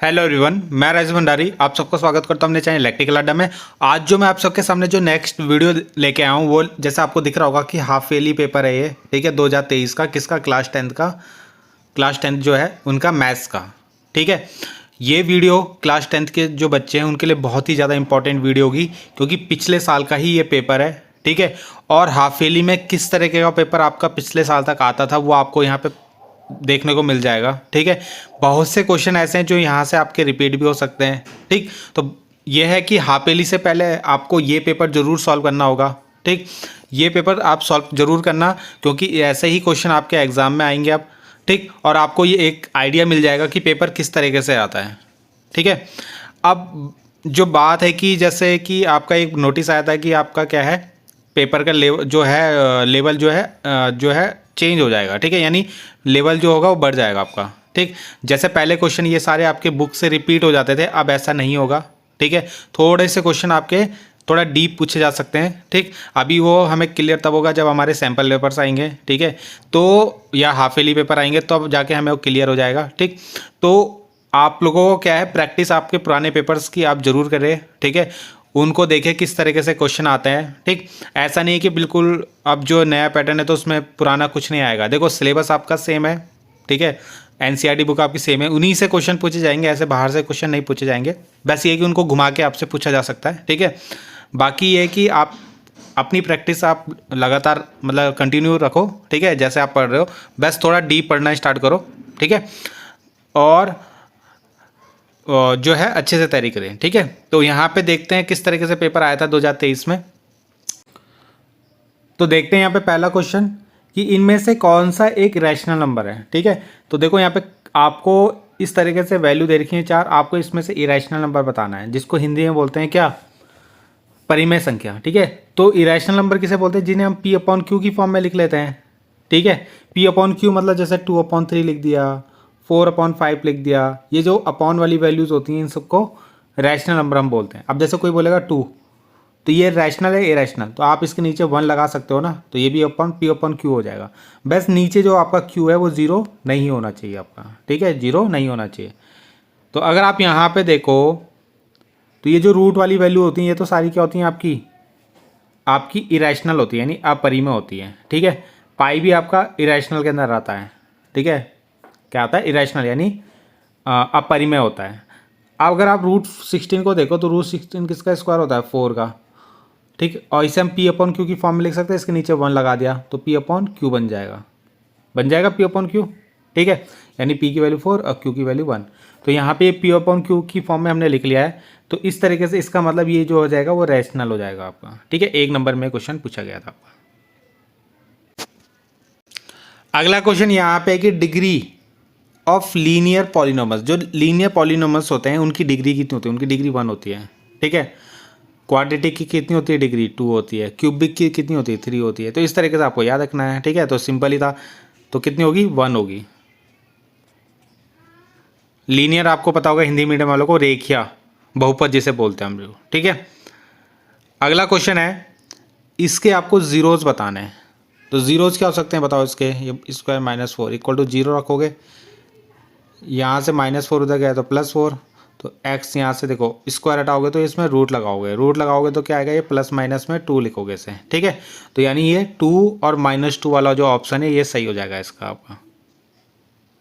Hello everyone, मैं राजेश भंडारी आप सबका स्वागत करता हूं अपने चैनल इलेक्ट्रिकल अड्डा में। आज जो मैं आप सबके सामने जो नेक्स्ट वीडियो लेके आया हूं वो जैसे आपको दिख रहा होगा कि हाफ ईयरली पेपर है ये, ठीक है, 2023 का। किसका? क्लास 10 का। क्लास 10 जो है उनका मैथ्स का, ठीक है। ये वीडियो क्लास 10 के जो बच्चे हैं उनके लिए बहुत ही ज़्यादा इंपॉर्टेंट वीडियो होगी, क्योंकि पिछले साल का ही ये पेपर है, ठीक है। और हाफ ईयरली में किस तरीके का पेपर आपका पिछले साल तक आता था वो आपको यहाँ पे देखने को मिल जाएगा, ठीक है। बहुत से क्वेश्चन ऐसे हैं जो यहाँ से आपके रिपीट भी हो सकते हैं, ठीक। तो ये है कि हाफ ईयरली से पहले आपको ये पेपर जरूर सॉल्व करना होगा, ठीक। ये पेपर आप सॉल्व जरूर करना, क्योंकि ऐसे ही क्वेश्चन आपके एग्जाम में आएंगे अब, ठीक। और आपको ये एक आइडिया मिल जाएगा कि पेपर किस तरीके से आता है, ठीक है। अब जो बात है कि जैसे कि आपका एक नोटिस आया था कि आपका क्या है, पेपर का लेवल जो है चेंज हो जाएगा, ठीक है। यानी लेवल जो होगा वो बढ़ जाएगा आपका, ठीक। जैसे पहले क्वेश्चन ये सारे आपके बुक से रिपीट हो जाते थे, अब ऐसा नहीं होगा, ठीक है। थोड़े से क्वेश्चन आपके थोड़ा डीप पूछे जा सकते हैं, ठीक। अभी वो हमें क्लियर तब होगा जब हमारे सैम्पल पेपर्स आएंगे, ठीक है। तो या हाफ ईयरली पेपर आएंगे तो अब जाके हमें वो क्लियर हो जाएगा, ठीक। तो आप लोगों को क्या है, प्रैक्टिस आपके पुराने पेपर्स की आप जरूर करें, ठीक है। उनको देखें किस तरीके से क्वेश्चन आते हैं, ठीक। ऐसा नहीं कि बिल्कुल अब जो नया पैटर्न है तो उसमें पुराना कुछ नहीं आएगा। देखो सिलेबस आपका सेम है, ठीक है। एनसीईआरटी बुक आपकी सेम है, उन्हीं से क्वेश्चन पूछे जाएंगे, ऐसे बाहर से क्वेश्चन नहीं पूछे जाएंगे। बस ये कि उनको घुमा के आपसे पूछा जा सकता है, ठीक है। बाकी ये कि आप अपनी प्रैक्टिस आप लगातार मतलब कंटिन्यू रखो, ठीक है। जैसे आप पढ़ रहे हो बस थोड़ा डीप पढ़ना स्टार्ट करो, ठीक है। और जो है अच्छे से तैयारी करें, ठीक है। तो यहाँ पे देखते हैं किस तरीके से पेपर आया था 2023 में। तो देखते हैं यहाँ पे पहला क्वेश्चन कि इनमें से कौन सा एक रैशनल नंबर है, ठीक है। तो देखो यहाँ पे आपको इस तरीके से वैल्यू दे रखी है 4, आपको इसमें से इरेशनल नंबर बताना है, जिसको हिंदी में बोलते हैं क्या, परिमेय संख्या, ठीक है। तो इरेशनल नंबर किसे बोलते हैं, जिन्हें हम पी अपॉन क्यू की फॉर्म में लिख लेते हैं, ठीक है। पी अपॉन क्यू मतलब जैसे 2/3 लिख दिया, 4/5 लिख दिया। ये जो अपॉन वाली वैल्यूज होती हैं इन सबको रैशनल नंबर हम बोलते हैं। अब जैसे कोई बोलेगा 2 तो ये रैशनल है इरेशनल, तो आप इसके नीचे 1 लगा सकते हो ना, तो ये भी अपॉन पी अपॉन क्यू हो जाएगा। बस नीचे जो आपका क्यू है वो 0 नहीं होना चाहिए आपका, ठीक है, 0 नहीं होना चाहिए। तो अगर आप यहाँ पे देखो तो ये जो रूट वाली वैल्यू होती हैं ये तो सारी क्या होती हैं, आपकी इरेशनल होती है, यानी अपरिमेय होती है, ठीक है। पाई भी आपका इरेशनल के अंदर आता है, ठीक है। क्या आता है, इरेशनल, यानी अपरिमेय होता है। अब अगर आप √16 को देखो तो √16 किसका स्क्वायर होता है, 4 का, ठीक। और इसे हम पी अपॉन क्यू की फॉर्म में लिख सकते हैं, इसके नीचे 1 लगा दिया तो पी अपॉन क्यू बन जाएगा पी अपॉन क्यू, ठीक है। यानी पी की वैल्यू 4 और क्यू की वैल्यू 1। तो यहाँ पे पी अपॉन क्यू की फॉर्म में हमने लिख लिया है। तो इस तरीके से इसका मतलब ये जो हो जाएगा वो रैशनल हो जाएगा आपका, ठीक है। 1 नंबर में क्वेश्चन पूछा गया था आपका। अगला क्वेश्चन यहाँ पे है कि डिग्री ऑफ लीनियर पॉलिनोमस, जो लीनियर पॉलिनोमस होते हैं उनकी डिग्री कितनी होती है, उनकी डिग्री 1 होती है, ठीक है। क्वाड्रेटिक की कितनी होती है डिग्री, 2 होती है। क्यूबिक की कितनी होती है, 3 होती है। तो इस तरीके से आपको याद रखना है, ठीक है। तो सिंपल ही था, तो कितनी होगी, 1 होगी। लीनियर आपको पता होगा हिंदी मीडियम वालों को, रेखीय बहुपद जिसे बोलते हैं हम लोग, ठीक है। अगला क्वेश्चन है, इसके आपको जीरोज बताने हैं। तो जीरोज क्या हो सकते हैं बताओ इसके, ये स्क्वायर -4 इक्वल टू 0 रखोगे, यहाँ से -4 उधर गया तो +4, तो x यहाँ से देखो स्क्वायर हटाओगे तो इसमें रूट लगाओगे तो क्या आएगा, ये प्लस माइनस में 2 लिखोगे इसे, ठीक है। तो यानी ये 2 और -2 वाला जो ऑप्शन है ये सही हो जाएगा इसका आपका,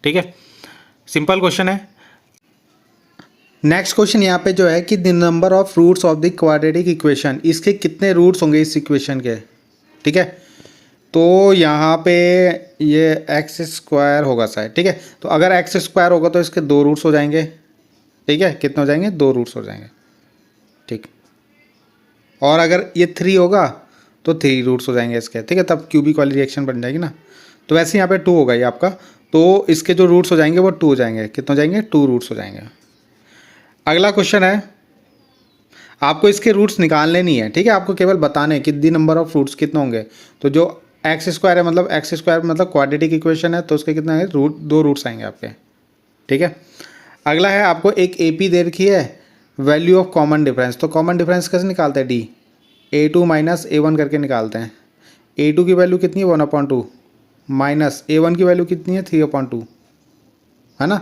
ठीक है। सिंपल क्वेश्चन है। नेक्स्ट क्वेश्चन यहाँ पे जो है कि the number of roots of the quadratic equation, इसके कितने रूट्स होंगे इस इक्वेशन के, ठीक है। तो यहाँ पे ये x² होगा शायद, ठीक है। तो अगर x² होगा तो इसके 2 रूट्स हो जाएंगे, ठीक है। कितने हो जाएंगे, 2 रूट्स हो जाएंगे, ठीक। और अगर ये 3 होगा तो 3 रूट्स हो जाएंगे इसके, ठीक है। तब क्यूबिक वाली रिएक्शन बन जाएगी ना। तो वैसे यहाँ पे 2 होगा ये आपका, तो इसके जो रूट्स हो जाएंगे वो 2 हो जाएंगे। कितने हो जाएंगे, 2 रूट्स हो जाएंगे। अगला क्वेश्चन है, आपको इसके रूट्स निकालने नहीं है, ठीक है। आपको केवल बताने कि दी नंबर ऑफ रूट्स कितने होंगे। तो जो x² है मतलब x² मतलब क्वाड्रेटिक इक्वेशन है, तो उसके कितने आएंगे, 2 रूट्स आएंगे आपके, ठीक है। अगला है, आपको एक AP दे रखी है, वैल्यू ऑफ कॉमन डिफरेंस। तो कॉमन डिफरेंस कैसे निकालते हैं, D A2 - A1 करके निकालते हैं। A2 की वैल्यू कितनी है, 1/2 माइनस A1 की वैल्यू कितनी है, 3/2, है ना।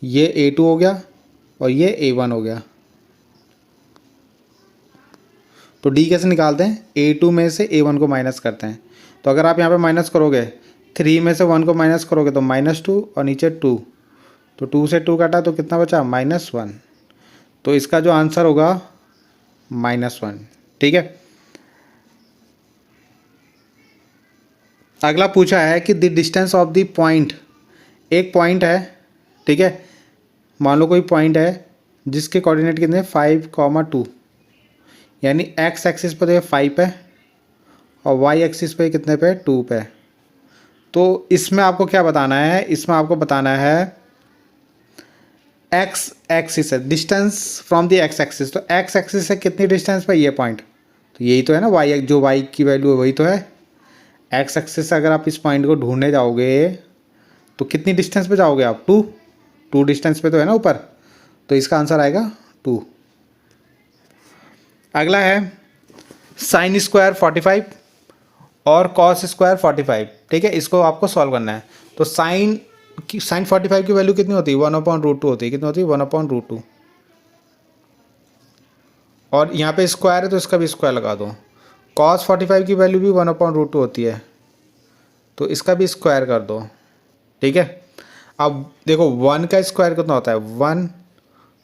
ये A2 हो गया और ये A1 हो गया। तो D कैसे निकालते हैं, A2 में से A1 को माइनस करते हैं। तो अगर आप यहाँ पे माइनस करोगे 3 में से 1 को माइनस करोगे तो -2 और नीचे 2, तो 2 से 2 काटा तो कितना बचा -1। तो इसका जो आंसर होगा -1। ठीक है। अगला पूछा है कि the distance of the point, एक पॉइंट है, ठीक है, मान लो कोई पॉइंट है जिसके कोऑर्डिनेट कितने 5, 2, यानी x एक्सिस पर तो 5 है और y एक्सिस पे कितने पे 2 पे। तो इसमें आपको क्या बताना है, इसमें आपको बताना है x एक्सिस है, distance from the x axis. तो x एक्सिस से कितनी डिस्टेंस पे ये पॉइंट, तो यही तो है ना y, जो y की वैल्यू है वही तो है। x एक्सिस से अगर आप इस पॉइंट को ढूंढने जाओगे तो कितनी डिस्टेंस पे जाओगे आप, 2 डिस्टेंस पे तो है ना ऊपर, तो इसका आंसर आएगा 2। अगला है साइन स्क्वायर 45 और कॉस स्क्वायर 45। ठीक है, इसको आपको सॉल्व करना है। तो साइन 45 की वैल्यू कितनी होती है, 1/√2 होती है। कितनी होती है, 1/√2। और यहाँ पे स्क्वायर है तो इसका भी स्क्वायर लगा दो। कॉस 45 की वैल्यू भी 1/√2 होती है, तो इसका भी स्क्वायर कर दो। ठीक है, अब देखो 1 का स्क्वायर कितना होता है 1,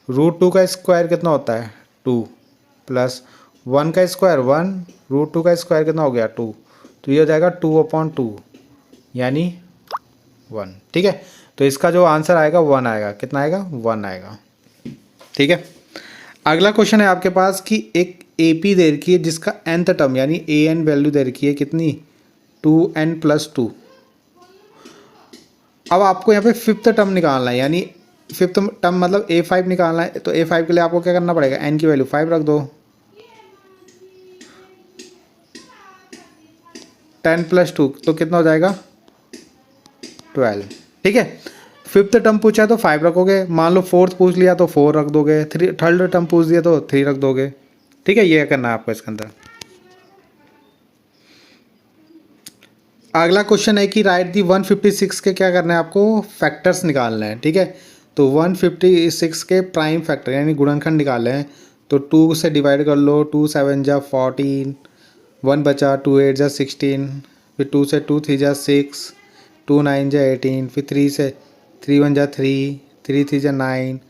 √2 का स्क्वायर कितना होता है 2, प्लस 1 का स्क्वायर 1, √2 का स्क्वायर कितना हो गया 2, तो ये हो जाएगा 2/2 यानी 1। ठीक है, तो इसका जो आंसर आएगा 1 आएगा। कितना आएगा, 1 आएगा। ठीक है, अगला क्वेश्चन है आपके पास कि एक AP दे रखी है जिसका nth टर्म यानी an वैल्यू दे रखी है कितनी 2n+2। अब आपको यहाँ पे 5th टर्म निकालना है, यानी 5th टर्म मतलब A5 निकालना है। तो A5 के लिए आपको क्या करना पड़ेगा, n की वैल्यू 5 रख दो, 10+2 तो कितना हो जाएगा 12। ठीक है, 5th टर्म पूछा है तो 5 रखोगे, मान लो 4th पूछ लिया तो 4 रख दोगे, 3rd टर्म पूछ दिया तो 3 रख दोगे। ठीक है, ये करना है आपको इसके अंदर। अगला क्वेश्चन है कि राइट दी 156 के क्या करना है आपको, फैक्टर्स निकालना है। ठीक है, तो 156 के प्राइम फैक्टर यानी गुणनखंड निकालने हैं। तो 2 से डिवाइड कर लो, 2 7 जा 14, 1 बचा, 2 8 जा 16, फिर 2 से 2 3 जा 6, 2 9 जा 18, फिर 3 से 3 1 जा 3, 3 3 जा 9,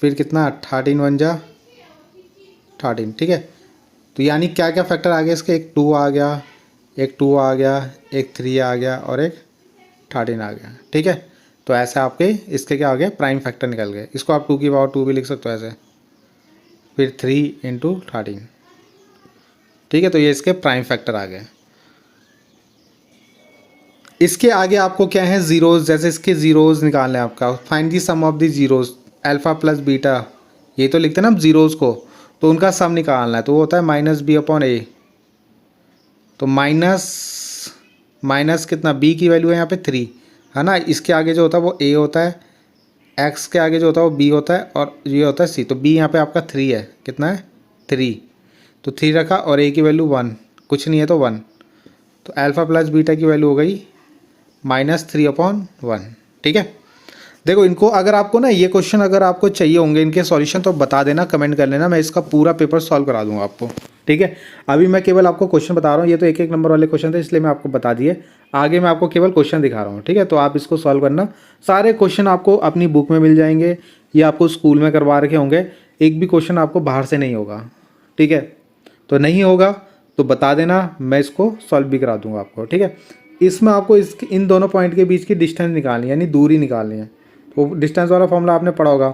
फिर कितना 13 1 जा 13। ठीक है, तो यानी क्या क्या फैक्टर आ गया इसके, एक 2 आ गया, एक 2 आ गया, एक 3 आ गया और एक 13 आ गया। ठीक है, तो ऐसे आपके इसके क्या आ गया, प्राइम फैक्टर निकल गए। इसको आप 2 की पावर 2 भी लिख सकते हो ऐसे, फिर 3 × 13। ठीक है, तो ये इसके प्राइम फैक्टर आ गए। इसके आगे आपको क्या है, जीरोज़, जैसे इसके जीरोज़ निकालने हैं आपका। Find the sum of the zeros alpha plus beta, ये तो लिखते हैं ना आप जीरोज़ को, तो उनका सम निकालना है। तो वो होता है -b/a। तो माइनस कितना, b की वैल्यू है यहाँ पे 3 है ना, इसके आगे जो होता है वो a होता है, x के आगे जो होता है वो b होता है और ये होता है c। तो b यहाँ पे आपका 3 है, कितना है 3, तो 3 रखा और a की वैल्यू 1, कुछ नहीं है तो 1। तो अल्फ़ा प्लस बीटा की वैल्यू हो गई -3/1। ठीक है, देखो इनको अगर आपको ना ये क्वेश्चन अगर आपको चाहिए होंगे इनके सॉल्यूशन तो बता देना, कमेंट कर लेना, मैं इसका पूरा पेपर सॉल्व करा दूंगा आपको। ठीक है, अभी मैं केवल आपको क्वेश्चन बता रहा हूँ, ये तो 1-1 नंबर वाले क्वेश्चन थे इसलिए मैं आपको बता दिए। आगे मैं आपको केवल क्वेश्चन दिखा रहा हूँ। ठीक है, तो आप इसको सॉल्व करना। सारे क्वेश्चन आपको अपनी बुक में मिल जाएंगे, ये आपको स्कूल में करवा रखे होंगे, एक भी क्वेश्चन आपको बाहर से नहीं होगा। ठीक है, तो नहीं होगा तो बता देना, मैं इसको सॉल्व भी करा दूंगा आपको। ठीक है, इसमें आपको इन दोनों पॉइंट के बीच की डिस्टेंस निकालनी है, यानी दूरी निकालनी है। तो डिस्टेंस वाला फॉर्मूला आपने पढ़ा होगा,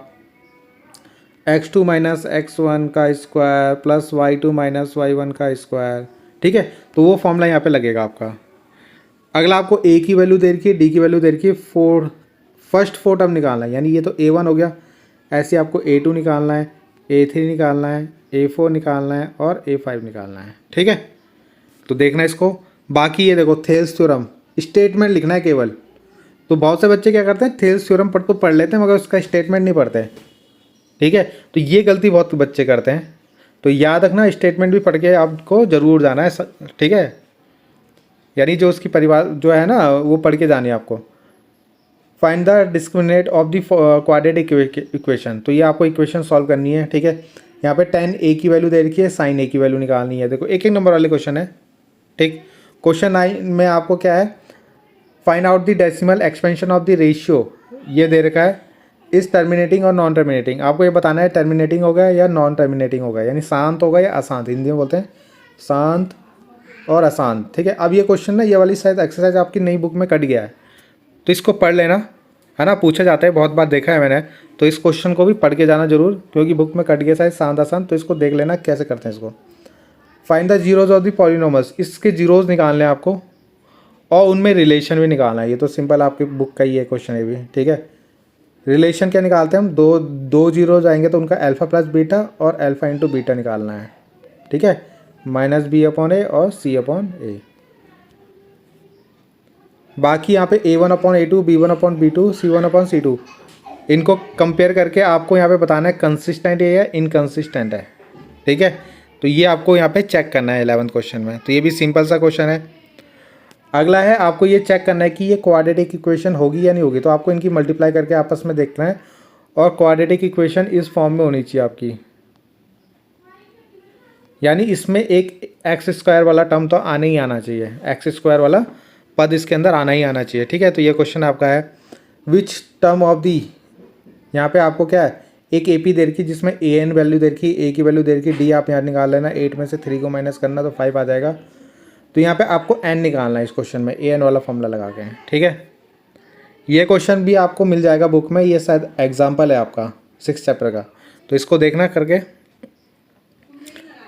x2 - x1 का स्क्वायर प्लस y2 - y1 का स्क्वायर। ठीक है, तो वो फॉर्मूला यहाँ पे लगेगा आपका। अगला आपको a की वैल्यू दे रखी है, d की वैल्यू दे रखी है, फर्स्ट 4 टर्म निकालना है, यानी ये तो a1 हो गया, ऐसे आपको a2 निकालना है, a3 निकालना है, a4 निकालना है और a5 निकालना है। ठीक है, तो देखना इसको। बाकी ये देखो थेल्स थ्योरम स्टेटमेंट लिखना है केवल। तो बहुत से बच्चे क्या करते हैं, थेल्स थ्योरम पढ़ लेते हैं मगर उसका स्टेटमेंट नहीं पढ़ते। ठीक है, तो ये गलती बहुत बच्चे करते हैं, तो याद रखना स्टेटमेंट भी पढ़ के आपको ज़रूर जाना है। ठीक है, यानी जो उसकी परिभाषा जो है ना वो पढ़ के जानी है आपको। Find the discriminant of the quadratic equation. तो ये आपको इक्वेशन सॉल्व करनी है, ठीक है। यहाँ पे tan a की वैल्यू दे रखी है, sin a की वैल्यू निकालनी है। देखो एक एक नंबर वाले क्वेश्चन है, ठीक। क्वेश्चन 9 में आपको क्या है, find out the decimal expansion of the ratio, ये दे रखा है इस टर्मिनेटिंग और नॉन टर्मिनेटिंग। आपको ये बताना है टर्मिनेटिंग होगा या नॉन टर्मिनेटिंग होगा, यानी शांत होगा या अशांत, हिंदी में बोलते हैं शांत और अशांत, ठीक है। अब ये क्वेश्चन ना, ये वाली शायद एक्सरसाइज आपकी नई बुक में कट गया है, तो इसको पढ़ लेना, है ना। पूछा जाता है, बहुत बार देखा है मैंने, तो इस क्वेश्चन को भी पढ़ के जाना जरूर, क्योंकि बुक में कट गया शायद शांत अशांत। तो इसको देख लेना कैसे करते हैं इसको। Find the zeros of the polynomials, इसके जीरोज निकालने हैं आपको और उनमें रिलेशन भी निकालना है। ये तो सिंपल आपकी बुक का ही है क्वेश्चन है भी, ठीक है। रिलेशन क्या निकालते हैं हम, दो जीरोज आएंगे तो उनका अल्फा प्लस बीटा और अल्फा इंटू बीटा निकालना है, ठीक है। -b/a और c/a। बाकी यहाँ पे a1/a2, b1/b2, c1/c2, इनको कंपेयर करके आपको यहाँ पे बताना है कंसिस्टेंट है या इनकंसिस्टेंट है, ठीक है। तो ये आपको यहाँ पे चेक करना है 11th क्वेश्चन में। तो ये भी सिंपल सा क्वेश्चन है। अगला है आपको ये चेक करना है कि ये क्वाड्रेटिक इक्वेशन होगी या नहीं होगी। तो आपको इनकी मल्टीप्लाई करके आपस में देखना है और क्वाड्रेटिक इक्वेशन इस फॉर्म में होनी चाहिए आपकी, यानी इसमें एक x² वाला टर्म तो आना ही आना चाहिए, x² वाला पद इसके अंदर आना ही आना चाहिए, ठीक है। तो ये क्वेश्चन आपका है विच टर्म ऑफ दी, यहाँ पे आपको क्या है, एक AP दे रखी जिसमें an वैल्यू दे रखी, a की वैल्यू दे रखी, d आप यहाँ निकाल लेना, 8 में से 3 को माइनस करना तो 5 आ जाएगा। तो यहाँ पे आपको n निकालना है इस क्वेश्चन में, an वाला फॉर्मूला लगा के, ठीक है। ये क्वेश्चन भी आपको मिल जाएगा बुक में, ये शायद एग्जाम्पल है आपका 6th चैप्टर का, तो इसको देखना करके।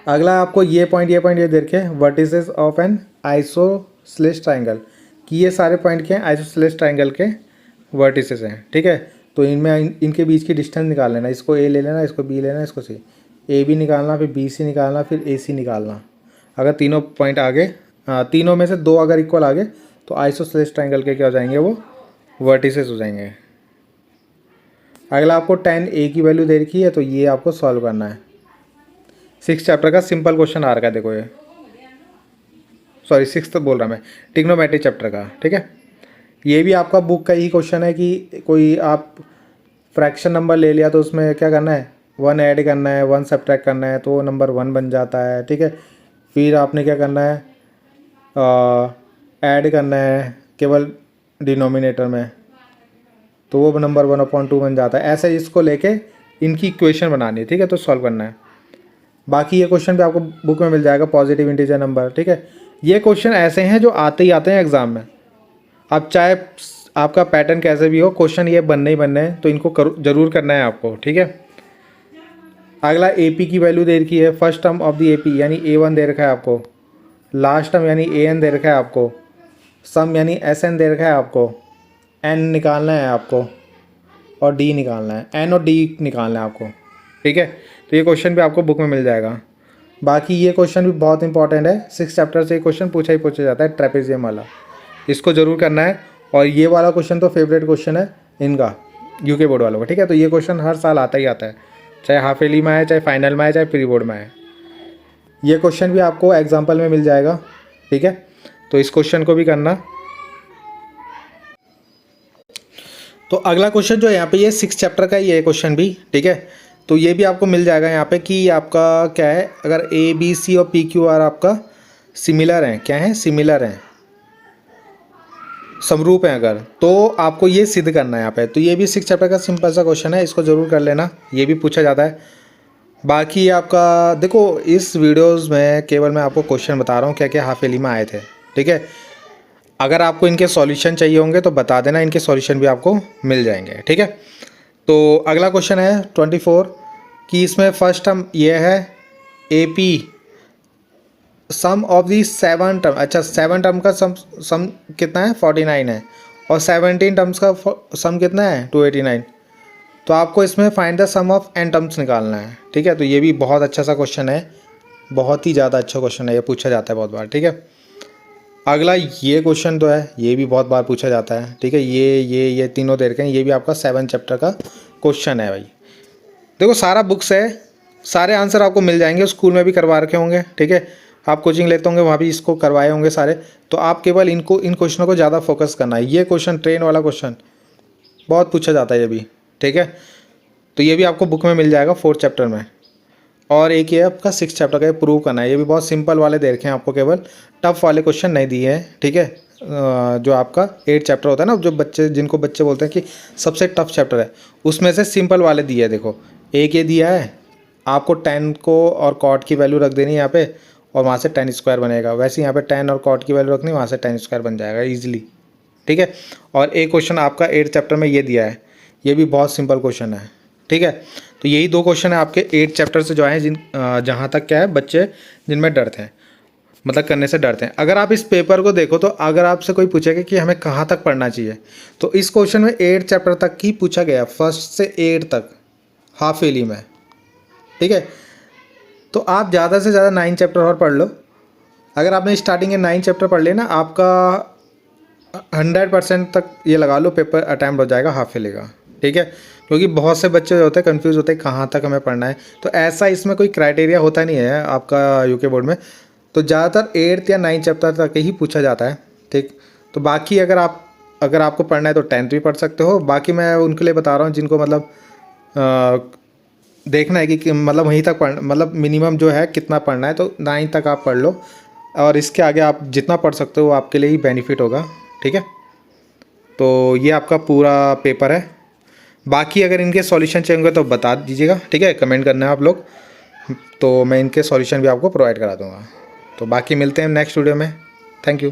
अगला आपको ये पॉइंट ये दे रखे vertices of N isosceles triangle, कि ये सारे पॉइंट के आइसोसेलेस ट्राइंगल के वर्टिसेस हैं, ठीक है। तो इनमें इनके बीच की डिस्टेंस निकाल लेना, इसको A ले लेना, इसको B लेना, इसको C, AB निकालना, फिर BC निकालना, फिर AC निकालना। अगर तीनों पॉइंट आगे, तीनों में से 2 अगर इक्वल आगे तो आइसोसेलेस ट्राइंगल के क्या हो जाएंगे, वो वर्टिसेस हो जाएंगे। अगला आपको tan A की वैल्यू दे रखी है, तो ये आपको सॉल्व करना है। 6th चैप्टर का सिंपल क्वेश्चन आ रखा है, देखो ये, सॉरी 6th बोल रहा मैं, ट्रिग्नोमेट्री चैप्टर का, ठीक है। ये भी आपका बुक का ही क्वेश्चन है कि कोई आप फ्रैक्शन नंबर ले लिया तो उसमें क्या करना है, 1 ऐड करना है, 1 सब्ट्रैक्ट करना है, तो नंबर 1 बन जाता है, ठीक है। फिर आपने क्या करना है, ऐड करना है केवल डिनोमिनेटर में, तो वो नंबर 1/2 बन जाता है। ऐसे इसको लेके इनकी इक्वेशन बनानी है, ठीक है, तो सॉल्व करना है। बाकी ये क्वेश्चन भी आपको बुक में मिल जाएगा, पॉजिटिव इंटीजर नंबर, ठीक है। ये क्वेश्चन ऐसे हैं जो आते ही आते हैं एग्जाम में। अब चाहे आपका पैटर्न कैसे भी हो, क्वेश्चन ये बनने ही बनने हैं, तो इनको जरूर करना है आपको, ठीक है। अगला AP की वैल्यू दे रखी है, first term of the AP यानी A1 दे रखा है आपको, लास्ट टर्म यानी AN दे रखा है आपको, सम यानी SN दे रखा है आपको, N निकालना है आपको और D निकालना है, N और D निकालना है आपको, ठीक है। तो ये क्वेश्चन भी आपको बुक में मिल जाएगा। बाकी ये क्वेश्चन भी बहुत इंपॉर्टेंट है, 6th चैप्टर से क्वेश्चन पूछा जाता है, ट्रेपेजियम वाला, इसको ज़रूर करना है। और ये वाला क्वेश्चन तो फेवरेट क्वेश्चन है इनका, UK बोर्ड वालों का, ठीक है। तो ये क्वेश्चन हर साल आता ही आता है, चाहे हाफ ईयरली में आए, चाहे फाइनल में आए, चाहे प्री बोर्ड में आए। ये क्वेश्चन भी आपको एग्जाम्पल में मिल जाएगा, ठीक है। तो इस क्वेश्चन को भी करना। तो अगला क्वेश्चन जो है यहाँ पे, ये 6th चैप्टर का ही है क्वेश्चन भी, ठीक है। तो ये भी आपको मिल जाएगा यहाँ पे कि आपका क्या है, अगर ABC और PQR आपका सिमिलर हैं, क्या है, सिमिलर हैं, समरूप हैं अगर, तो आपको ये सिद्ध करना है यहाँ पे। तो ये भी 6th चैप्टर का सिंपल सा क्वेश्चन है, इसको ज़रूर कर लेना, ये भी पूछा जाता है। बाकी आपका देखो, इस वीडियोस में केवल मैं आपको क्वेश्चन बता रहा हूँ क्या क्या हाफ ईयरली में आए थे, ठीक है। अगर आपको इनके सॉल्यूशन चाहिए होंगे तो बता देना, इनके सॉल्यूशन भी आपको मिल जाएंगे, ठीक है। तो अगला क्वेश्चन है 24 कि इसमें फर्स्ट टर्म ये है AP, sum of the 7 term, अच्छा 7 टर्म का सम कितना है, 49 है, और 17 टर्म्स का सम कितना है, 289। तो आपको इसमें find the sum of n terms निकालना है, ठीक है। तो ये भी बहुत अच्छा सा क्वेश्चन है, बहुत ही ज़्यादा अच्छा क्वेश्चन है, ये पूछा जाता है बहुत बार, ठीक है। अगला ये क्वेश्चन तो है, ये भी बहुत बार पूछा जाता है, ठीक है। ये तीनों दे रखे हैं, ये भी आपका 7 चैप्टर का क्वेश्चन है भाई। देखो सारा बुक्स है, सारे आंसर आपको मिल जाएंगे, स्कूल में भी करवा रखे होंगे, ठीक है। आप कोचिंग लेते होंगे, वहाँ भी इसको करवाए होंगे सारे। तो आप केवल इन क्वेश्चनों को ज़्यादा फोकस करना है। ये क्वेश्चन, ट्रेन वाला क्वेश्चन, बहुत पूछा जाता है ये भी, ठीक है। तो ये भी आपको बुक में मिल जाएगा 4th चैप्टर में। और एक ये आपका 6th चैप्टर का प्रूव करना है, ये भी बहुत सिंपल वाले दे रखे हैं आपको, केवल टफ वाले क्वेश्चन नहीं दिए हैं, ठीक है। जो आपका 8th चैप्टर होता है ना, जो बच्चे जिनको बच्चे बोलते हैं कि सबसे टफ चैप्टर है, उसमें से सिंपल वाले दिए हैं। देखो एक ये दिया है आपको, tan को और cot की वैल्यू रख देनी है यहाँ पे, और वहाँ से tan स्क्वायर बनेगा। वैसे यहाँ पे tan और cot की वैल्यू रखनी, वहाँ से tan स्क्वायर बन जाएगा ईजिली, ठीक है। और एक क्वेश्चन आपका 8th चैप्टर में ये दिया है, ये भी बहुत सिंपल क्वेश्चन है, ठीक है। तो यही 2 क्वेश्चन है आपके 8th चैप्टर से जो आए हैं, जहाँ तक क्या है बच्चे जिनमें डरते हैं, मतलब करने से डरते हैं। अगर आप इस पेपर को देखो तो अगर आपसे कोई पूछेगा कि हमें कहाँ तक पढ़ना चाहिए, तो इस क्वेश्चन में 8th चैप्टर तक ही पूछा गया, 1 से 8 तक हाफ ईयरली में, ठीक है। तो आप ज़्यादा से ज़्यादा 9 चैप्टर और पढ़ लो। अगर आपने स्टार्टिंग के 9 चैप्टर पढ़ लिए ना, आपका 100% तक ये लगा लो पेपर अटैम्प्ट हो जाएगा हाफ ईयरली का, ठीक है। क्योंकि बहुत से बच्चे होते हैं कंफ्यूज होते हैं कहाँ तक हमें पढ़ना है, तो ऐसा इसमें कोई क्राइटेरिया होता नहीं है आपका यूके बोर्ड में। तो ज़्यादातर 8th या 9th चैप्टर तक ही पूछा जाता है, ठीक। तो बाकी अगर आपको पढ़ना है तो 10th भी पढ़ सकते हो। बाकी मैं उनके लिए बता रहा हूँ जिनको मतलब देखना है कि मतलब वहीं तक पढ़, मतलब मिनिमम जो है कितना पढ़ना है, तो 9th तक आप पढ़ लो, और इसके आगे आप जितना पढ़ सकते हो वो आपके लिए ही बेनिफिट होगा, ठीक है। तो ये आपका पूरा पेपर है। बाकी अगर इनके सॉल्यूशन चाहिए होंगे तो बता दीजिएगा, ठीक है, कमेंट करना है आप लोग, तो मैं इनके सॉल्यूशन भी आपको प्रोवाइड करा दूँगा। तो बाकी मिलते हैं नेक्स्ट वीडियो में। Thank you.